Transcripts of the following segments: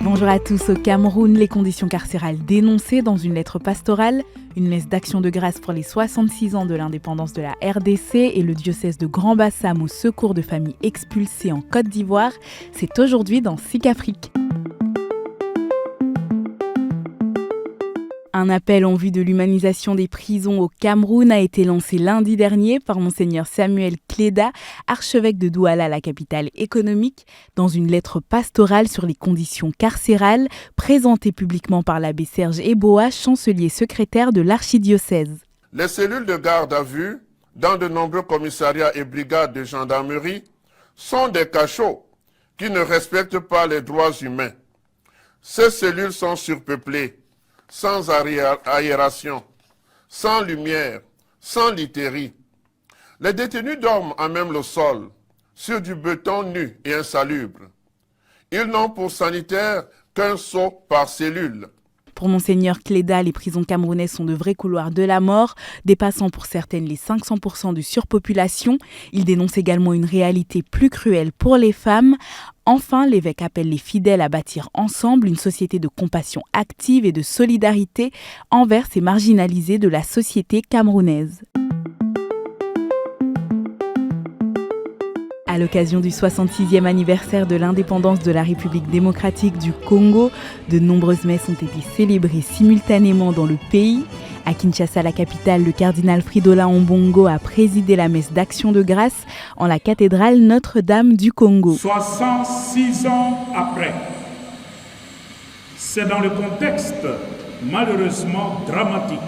Bonjour à tous. Au Cameroun, les conditions carcérales dénoncées dans une lettre pastorale, une messe d'action de grâce pour les 66 ans de l'indépendance de la RDC et le diocèse de Grand-Bassam au secours de familles expulsées en Côte d'Ivoire, c'est aujourd'hui dans SIC Afrique. Un appel en vue de l'humanisation des prisons au Cameroun a été lancé lundi dernier par Monseigneur Samuel Kleda, archevêque de Douala, la capitale économique, dans une lettre pastorale sur les conditions carcérales présentée publiquement par l'abbé Serge Eboa, chancelier secrétaire de l'archidiocèse. Les cellules de garde à vue dans de nombreux commissariats et brigades de gendarmerie sont des cachots qui ne respectent pas les droits humains. Ces cellules sont surpeuplées, sans aération, sans lumière, sans literie. Les détenus dorment à même le sol, sur du béton nu et insalubre. Ils n'ont pour sanitaire qu'un seau par cellule. Pour Monseigneur Kleda, les prisons camerounaises sont de vrais couloirs de la mort, dépassant pour certaines les 500% de surpopulation. Il dénonce également une réalité plus cruelle pour les femmes. Enfin, l'évêque appelle les fidèles à bâtir ensemble une société de compassion active et de solidarité envers ces marginalisés de la société camerounaise. À l'occasion du 66e anniversaire de l'indépendance de la République démocratique du Congo, de nombreuses messes ont été célébrées simultanément dans le pays. À Kinshasa, la capitale, le cardinal Fridolin Ombongo a présidé la messe d'action de grâce en la cathédrale Notre-Dame du Congo. 66 ans après, c'est dans le contexte malheureusement dramatique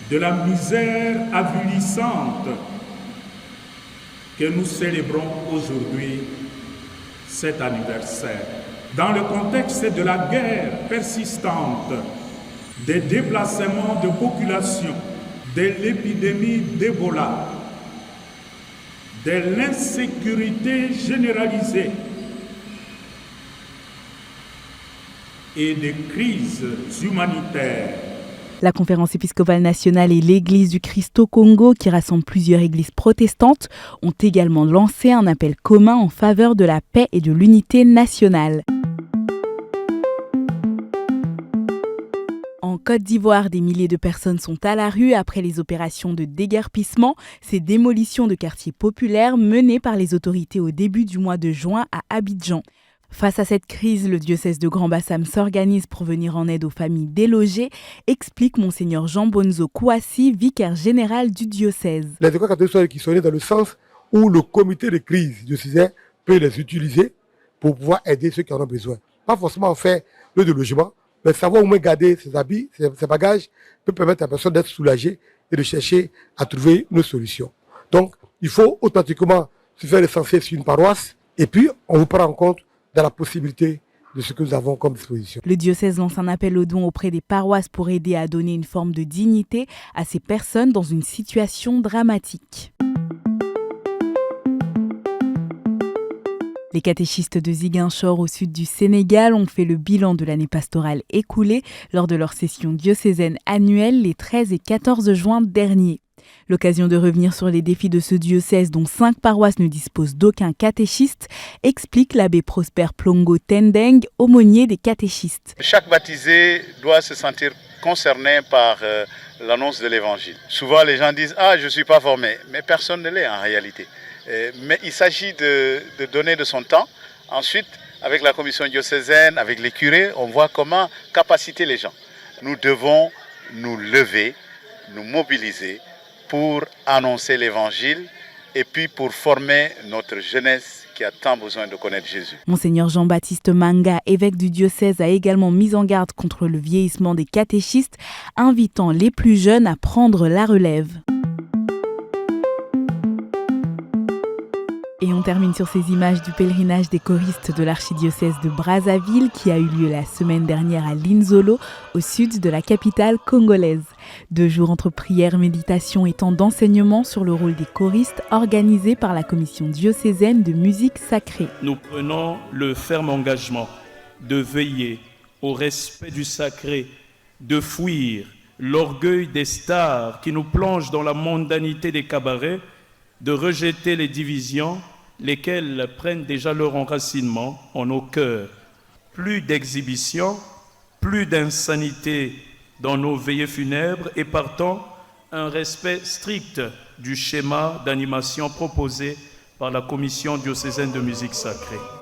de la misère avilissante que nous célébrons aujourd'hui cet anniversaire. Dans le contexte de la guerre persistante, des déplacements de population, de l'épidémie d'Ebola, de l'insécurité généralisée et des crises humanitaires. La Conférence épiscopale nationale et l'Église du Christ au Congo, qui rassemble plusieurs églises protestantes, ont également lancé un appel commun en faveur de la paix et de l'unité nationale. En Côte d'Ivoire, des milliers de personnes sont à la rue après les opérations de déguerpissement, ces démolitions de quartiers populaires menées par les autorités au début du mois de juin à Abidjan. Face à cette crise, le diocèse de Grand-Bassam s'organise pour venir en aide aux familles délogées, explique Monseigneur Jean Bonzo Kouassi, vicaire général du diocèse. Les écoles catholiques sont qui sont nés dans le sens où le comité de crise diocésain peut les utiliser pour pouvoir aider ceux qui en ont besoin. Pas forcément faire le délogement, mais savoir au moins garder ses habits, ses bagages, peut permettre à la personne d'être soulagée et de chercher à trouver une solution. Donc, il faut authentiquement se faire l'essentiel sur une paroisse et puis on vous prend en compte dans la possibilité de ce que nous avons comme disposition. Le diocèse lance un appel aux dons auprès des paroisses pour aider à donner une forme de dignité à ces personnes dans une situation dramatique. Les catéchistes de Ziguinchor au sud du Sénégal ont fait le bilan de l'année pastorale écoulée lors de leur session diocésaine annuelle les 13 et 14 juin dernier. L'occasion de revenir sur les défis de ce diocèse dont 5 paroisses ne disposent d'aucun catéchiste, explique l'abbé Prosper Plongo Tendeng, aumônier des catéchistes. Chaque baptisé doit se sentir concerné par l'annonce de l'évangile. Souvent les gens disent « Ah, je ne suis pas formé », mais personne ne l'est en réalité. Mais il s'agit de donner de son temps. Ensuite, avec la commission diocésaine, avec les curés, on voit comment capaciter les gens. Nous devons nous lever, nous mobiliser pour annoncer l'évangile et puis pour former notre jeunesse qui a tant besoin de connaître Jésus. Monseigneur Jean-Baptiste Manga, évêque du diocèse, a également mis en garde contre le vieillissement des catéchistes, invitant les plus jeunes à prendre la relève. Et on termine sur ces images du pèlerinage des choristes de l'archidiocèse de Brazzaville qui a eu lieu la semaine dernière à Linzolo, au sud de la capitale congolaise. 2 jours entre prières, méditation et temps d'enseignement sur le rôle des choristes organisés par la commission diocésaine de musique sacrée. Nous prenons le ferme engagement de veiller au respect du sacré, de fuir l'orgueil des stars qui nous plongent dans la mondanité des cabarets, de rejeter les divisions, lesquelles prennent déjà leur enracinement en nos cœurs. plus d'exhibition, plus d'insanité dans nos veillées funèbres et partant un respect strict du schéma d'animation proposé par la Commission diocésaine de musique sacrée.